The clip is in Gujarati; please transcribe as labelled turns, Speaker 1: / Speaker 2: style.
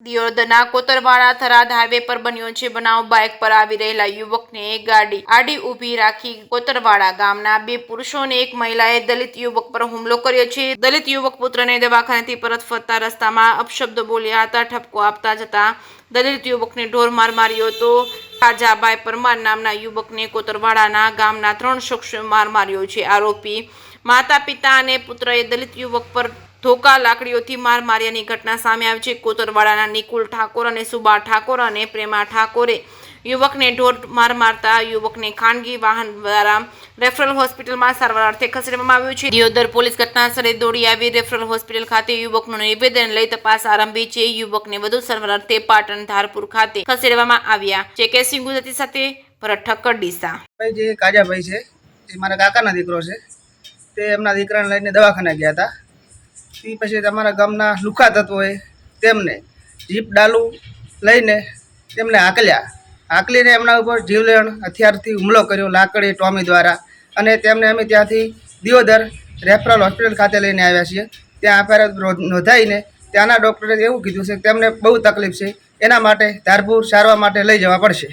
Speaker 1: દિયોદરના કોતરવાડા થરાદ હાઈવે પર બન્યો છે બનાવ। બાઇક પર આવી રહેલા યુવકને ગાડી આડી ઊભી રાખી કોતરવાડા ગામના બે પુરુષો અને એક મહિલાએ દલિત યુવક પર હુમલો કર્યો છે। દલિત યુવક પુત્રને દવાખાનેથી પરત ફરતા રસ્તામાં અપશબ્દ બોલ્યા હતા। ઠપકો આપતા જતા દલિત યુવકને ઢોર માર માર્યો હતો। ખાજાભાઈ પરમાર નામના યુવકને કોતરવાડાના ગામના 3 શખ્સોએ માર માર્યો છે। આરોપી માતા પિતા અને પુત્રએ દલિત યુવક પર ધોકા લાકડીઓથી માર માર્યાની ઘટના સામે આવી છે। કોતરવાડાના નિકુલ ઠાકોર અને સુબા ઠાકોર અને પ્રેમા ઠાકોરે યુવકને ઢોર માર મારતા યુવકને ખાનગી વાહન દ્વારા રેફરલ હોસ્પિટલમાં સારવાર અર્થે ખસેડવામાં આવ્યું છે। દિયોદર પોલીસ ઘટનાસ્થળે દોડી આવી રેફરલ હોસ્પિટલ ખાતે યુવકનું નિવેદન લઈ તપાસ આરંભી છે। યુવકને વધુ સારવાર અર્થે પાટણ ધારપુર ખાતે ખસેડવામાં આવ્યા છે। કેસિંગ ગુજરાતી સાથે ભરત ઠક્કર ડીસા।
Speaker 2: જે કાજાભાઈ છે એ મારા કાકાના દીકરો છે। તે એમના દીકરાને લઈને દવાખાને ગયા હતા। તે પછી તમારા ગામના લુખા તત્વોએ તેમને જીપ ડાલુ લઈને તેમને હાંકલીને એમના ઉપર જીવલેણ હથિયારથી હુમલો કર્યો, લાકડી ટોમી દ્વારા। અને તેમને અમે ત્યાંથી દિયોદર રેફરલ હોસ્પિટલ ખાતે લઈને આવ્યા છીએ। ત્યાં એફઆઈઆર નોંધાઈને ત્યાંના ડૉક્ટરે એવું કીધું છે કે તેમને બહુ તકલીફ છે, એના માટે ધારપુર સારવાર માટે લઈ જવા પડશે।